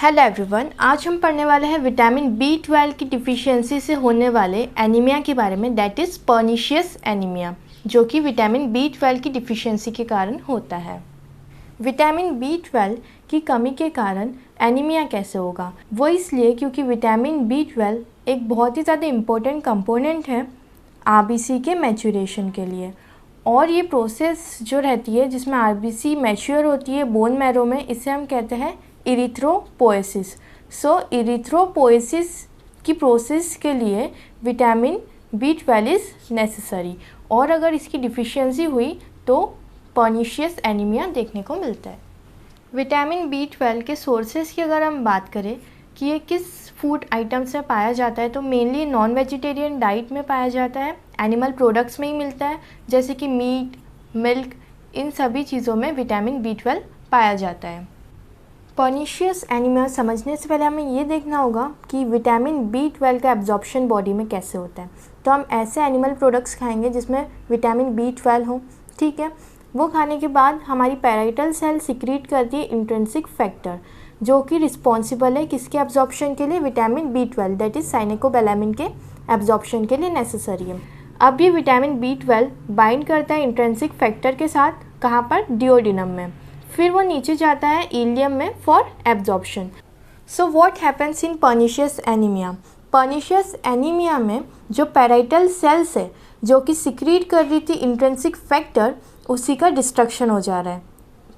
Hello everyone, आज हम पढ़ने वाले हैं विटामिन B12 की डिफिशियंसी से होने वाले एनीमिया के बारे में, दैट इज़ पर्नीशियस एनीमिया, जो कि विटामिन B12 की डिफिशियंसी के कारण होता है। विटामिन B12 की कमी के कारण एनीमिया कैसे होगा? वो इसलिए क्योंकि विटामिन B12 एक बहुत ही ज़्यादा इम्पोर्टेंट कंपोनेंट है RBC के मैच्योरेशन के लिए, और ये प्रोसेस जो रहती है जिसमें RBC मैच्योर होती है बोन मैरो में, इसे हम कहते हैं इरिथ्रोपोएसिस। सो इरिथ्रोपोएसिस की प्रोसेस के लिए विटामिन B12 इज़ नेसेसरी, और अगर इसकी डिफिशियंसी हुई तो पर्नीशियस एनीमिया देखने को मिलता है। विटामिन B12 के सोर्सेज की अगर हम बात करें कि ये किस फूड आइटम से पाया जाता है, तो मेनली नॉन वेजिटेरियन डाइट में पाया जाता है, एनिमल प्रोडक्ट्स में ही मिलता है, जैसे कि मीट, मिल्क, इन सभी चीज़ों में विटामिन B12 पाया जाता है। पर्नीशियस एनीमिया समझने से पहले हमें ये देखना होगा कि विटामिन B12 का एब्जॉर्प्शन बॉडी में कैसे होता है। तो हम ऐसे एनिमल प्रोडक्ट्स खाएंगे जिसमें विटामिन B12 हो, ठीक है। वो खाने के बाद हमारी पैराइटल सेल सिक्रीट करती है इंट्रिंसिक फैक्टर, जो कि रिस्पॉन्सिबल है किसके एब्जॉर्प्शन के लिए? विटामिन B12, दैट इज़ साइनेकोबैलामिन के एब्जॉर्प्शन के लिए नेसेसरी है। अब ये विटामिन B12 बाइंड करता है इंट्रिंसिक फैक्टर के साथ, कहाँ पर? डिओडिनम में। फिर वो नीचे जाता है इलियम में for absorption. So what happens in pernicious anaemia? Pernicious anaemia में जो पैराइटल सेल्स है जो कि सिक्रीट कर रही थी इंट्रिंसिक फैक्टर, उसी का डिस्ट्रक्शन हो जा रहा है।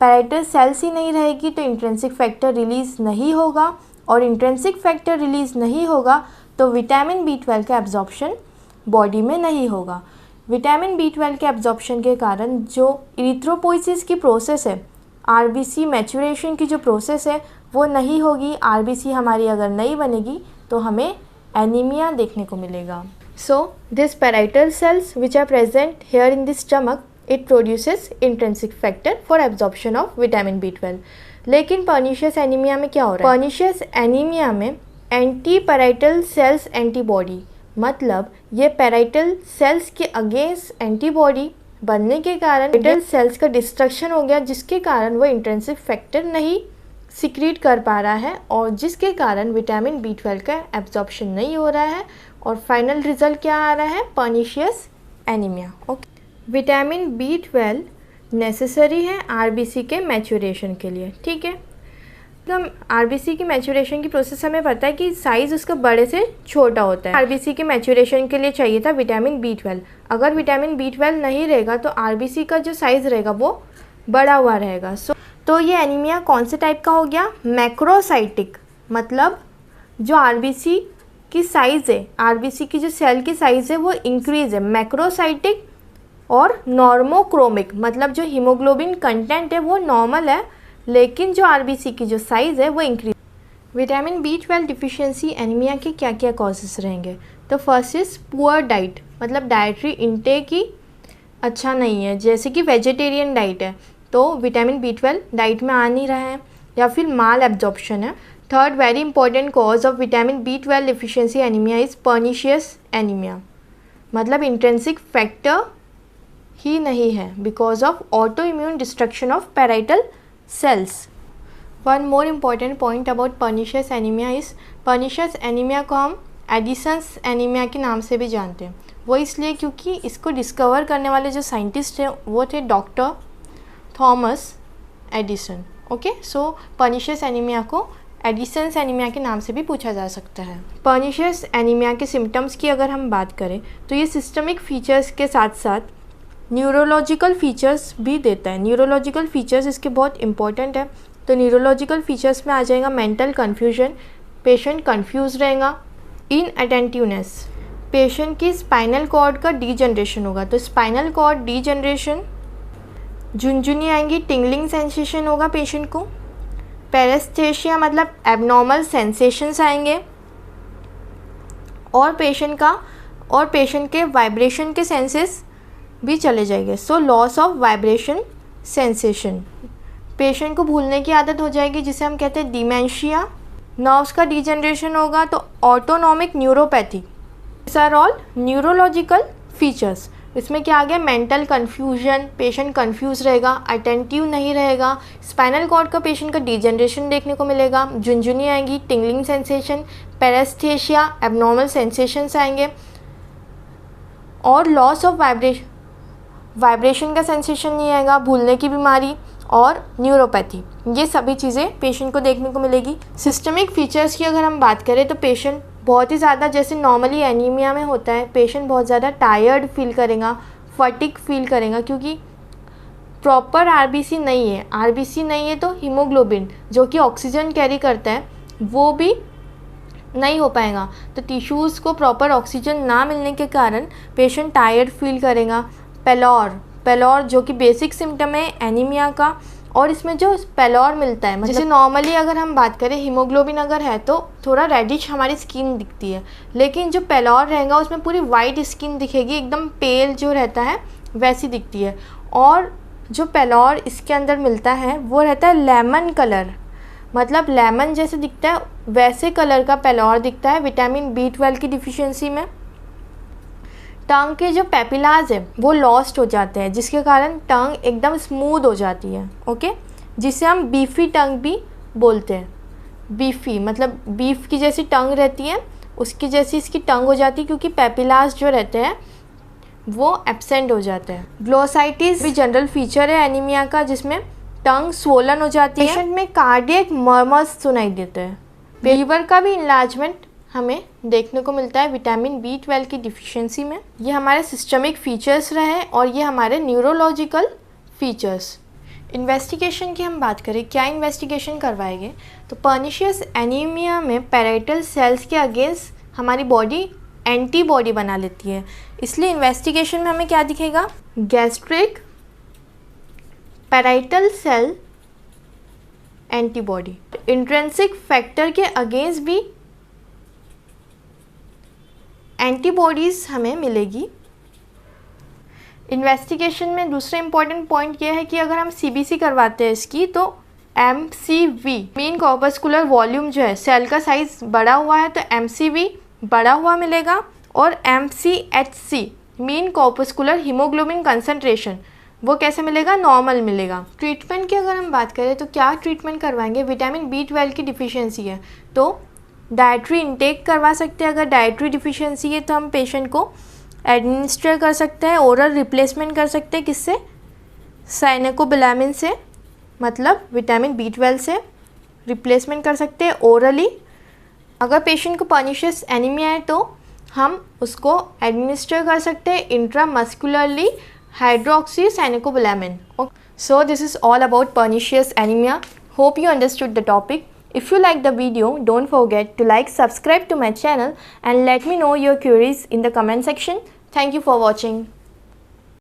पैराइटल सेल्स ही नहीं रहेगी तो इंट्रिंसिक फैक्टर रिलीज़ नहीं होगा, और इंट्रिंसिक फैक्टर रिलीज़ नहीं होगा तो विटामिन B12 का एब्जॉर्प्शन बॉडी में नहीं होगा। विटामिन B12 के एब्जॉर्प्शन के कारण जो इरिथ्रोपोइसिस की प्रोसेस है, RBC मैच्योरेशन की जो प्रोसेस है, वो नहीं होगी। RBC हमारी अगर नहीं बनेगी तो हमें एनीमिया देखने को मिलेगा। So this parietal cells which are present here in this stomach, it produces intrinsic factor for absorption of vitamin B12। लेकिन पर्नीशियस एनीमिया में क्या हो रहा है? पर्नीशियस एनीमिया में एंटी पैराइटल सेल्स एंटीबॉडी, मतलब ये पैराइटल सेल्स के अगेंस्ट एंटीबॉडी बनने के कारण पैराइटल सेल्स का डिस्ट्रक्शन हो गया, जिसके कारण वो इंट्रिंसिक फैक्टर नहीं सिक्रीट कर पा रहा है, और जिसके कारण विटामिन B12 का एब्जॉर्प्शन नहीं हो रहा है, और फाइनल रिजल्ट क्या आ रहा है? Pernicious anaemia. Okay, vitamin B12 necessary है RBC के मैच्योरेशन के लिए, ठीक है। तो RBC की मैच्योरेशन की प्रोसेस हमें पता है कि साइज़ उसका बड़े से छोटा होता है। RBC के मैच्योरेशन के लिए चाहिए था विटामिन B12। अगर विटामिन B12 नहीं रहेगा तो RBC का जो साइज़ रहेगा वो बड़ा हुआ रहेगा। तो ये एनीमिया कौन से टाइप का हो गया? मैक्रोसाइटिक, मतलब जो RBC की साइज़ है, RBC की जो सेल की साइज़ है वो इंक्रीज़ है। मैक्रोसाइटिक और नॉर्मोक्रोमिक, मतलब जो हीमोग्लोबिन कंटेंट है वो नॉर्मल है, लेकिन जो RBC की जो साइज़ है वो increase. Vitamin B12 deficiency anaemia के क्या क्या कॉजेस रहेंगे? तो फर्स्ट इज़ पुअर डाइट, मतलब डाइटरी इनटेक ही अच्छा नहीं है, जैसे कि वेजिटेरियन डाइट है तो विटामिन B12 डाइट में आ नहीं रहा है, या फिर माल एब्जॉर्प्शन है। Third very important cause of vitamin B12 deficiency anaemia is pernicious anaemia, मतलब इंट्रिंसिक फैक्टर ही नहीं है because of auto immune destruction of parietal cells. One more important point about pernicious anemia is pernicious anemia को हम Edison's anaemia के नाम से भी जानते हैं। वो इसलिए क्योंकि इसको डिस्कवर करने वाले जो साइंटिस्ट हैं वो थे डॉक्टर थॉमस एडिसन। ओके, सो पर्नीशियस एनीमिया को एडिसन्स एनीमिया के नाम से भी पूछा जा सकता है। पर्नीशियस एनीमिया के सिम्टम्स की अगर हम बात करें तो ये सिस्टमिक फीचर्स के साथ साथ न्यूरोलॉजिकल फीचर्स भी देता है। न्यूरोलॉजिकल फीचर्स इसके बहुत इंपॉर्टेंट है। तो न्यूरोलॉजिकल फीचर्स में आ जाएगा मेंटल कन्फ्यूजन, पेशेंट कन्फ्यूज रहेगा। इनअटेंटिवनेस, पेशेंट की स्पाइनल कॉर्ड का डीजनरेशन होगा, तो स्पाइनल कॉर्ड डीजनरेशन, झुनझुनी आएंगी, टिंगलिंग सेंसेशन होगा पेशेंट को। पैरेस्थेशिया मतलब एबनॉर्मल सेंसेशंस आएंगे, और पेशेंट के वाइब्रेशन के सेंसेस भी चले जाएंगे। So loss of vibration sensation, patient को भूलने की आदत हो जाएगी जिसे हम कहते हैं डिमेंशिया। नर्व्स का डिजनरेशन होगा तो autonomic neuropathy. This are all neurological features. इसमें क्या आ गया, मेंटल कन्फ्यूजन, पेशेंट कन्फ्यूज रहेगा, अटेंटिव नहीं रहेगा, स्पाइनल कॉर्ड का पेशेंट का डिजेनरेशन देखने को मिलेगा, झुनझुनी आएंगी, tingling sensation, paraesthesia, abnormal sensations आएंगे और लॉस ऑफ वाइब्रेशन का सेंसेशन नहीं आएगा, भूलने की बीमारी और न्यूरोपैथी, ये सभी चीज़ें पेशेंट को देखने को मिलेगी। सिस्टमिक फीचर्स की अगर हम बात करें तो पेशेंट बहुत ही ज़्यादा, जैसे नॉर्मली एनीमिया में होता है, पेशेंट बहुत ज़्यादा टायर्ड फील करेगा, फटिक फील करेगा, क्योंकि प्रॉपर आरबीसी नहीं है। आरबीसी नहीं है तो हीमोग्लोबिन जो कि ऑक्सीजन कैरी करता है वो भी नहीं हो पाएगा, तो टिश्यूज़ को प्रॉपर ऑक्सीजन ना मिलने के कारण पेशेंट टायर्ड फील करेगा। पेलोर जो कि बेसिक सिम्टम है एनीमिया का, और इसमें जो पेलोर मिलता है, जैसे नॉर्मली अगर हम बात करें हीमोग्लोबिन अगर है तो थोड़ा रेडिश हमारी स्किन दिखती है, लेकिन जो पेलोर रहेगा उसमें पूरी वाइट स्किन दिखेगी, एकदम पेल जो रहता है वैसी दिखती है। और जो पेलोर इसके अंदर मिलता है वो रहता है लेमन कलर, मतलब लेमन जैसे दिखता है वैसे कलर का पेलोर दिखता है विटामिन B12 की डिफिशियंसी में। टंग के जो पेपिलाज है वो लॉस्ट हो जाते हैं, जिसके कारण टंग एकदम स्मूथ हो जाती है, ओके, जिसे हम बीफी टंग भी बोलते हैं। बीफी मतलब बीफ की जैसी टंग रहती है, उसकी जैसी इसकी टंग हो जाती है, क्योंकि पेपिलाज जो रहते हैं वो एब्सेंट हो जाते हैं। ग्लोसाइटिस भी जनरल फीचर है एनीमिया का, जिसमें टंग स्वोलन हो जाती है, पेशेंट में कार्डियक मर्मर्स सुनाई देते हैं। लीवर का भी इन्लार्जमेंट हमें देखने को मिलता है विटामिन B12 की डिफिशियंसी में। ये हमारे सिस्टमिक फीचर्स रहे और ये हमारे न्यूरोलॉजिकल फीचर्स। इन्वेस्टिगेशन की हम बात करें, क्या इन्वेस्टिगेशन करवाएंगे, तो पर्निशियस एनीमिया में पैराइटल सेल्स के अगेंस्ट हमारी बॉडी एंटीबॉडी बना लेती है, इसलिए इन्वेस्टिगेशन में हमें क्या दिखेगा, gastric parietal cell antibody. Intrinsic factor के अगेंस्ट भी एंटीबॉडीज़ हमें मिलेगी। इन्वेस्टिगेशन में दूसरा इंपॉर्टेंट पॉइंट यह है कि अगर हम CBC करवाते हैं इसकी, तो MCV मीन कॉर्पस्कुलर वॉल्यूम जो है, सेल का साइज बड़ा हुआ है तो MCV बड़ा हुआ मिलेगा, और MCHC mean corpuscular haemoglobin concentration वो कैसे मिलेगा, नॉर्मल मिलेगा। ट्रीटमेंट की अगर हम बात करें तो क्या ट्रीटमेंट करवाएंगे, विटामिन B12 की डिफिशियंसी है तो डाइट्री इंटेक करवा सकते हैं। अगर डाइट्री डिफिशियंसी है तो हम पेशेंट को एडमिनिस्टर कर सकते हैं, ओरल रिप्लेसमेंट कर सकते हैं, किससे, साइनेकोबिलामिन से, मतलब विटामिन B12 से रिप्लेसमेंट कर सकते हैं ओरली। अगर पेशेंट को पर्निशियस एनीमिया है तो हम उसको एडमिनिस्टर कर सकते हैं intramuscularly hydroxy cyanocobalamin. So this is all about pernicious anemia. Hope you understood the topic. If you like the video, don't forget to like, subscribe to my channel and let me know your queries in the comment section. Thank you for watching.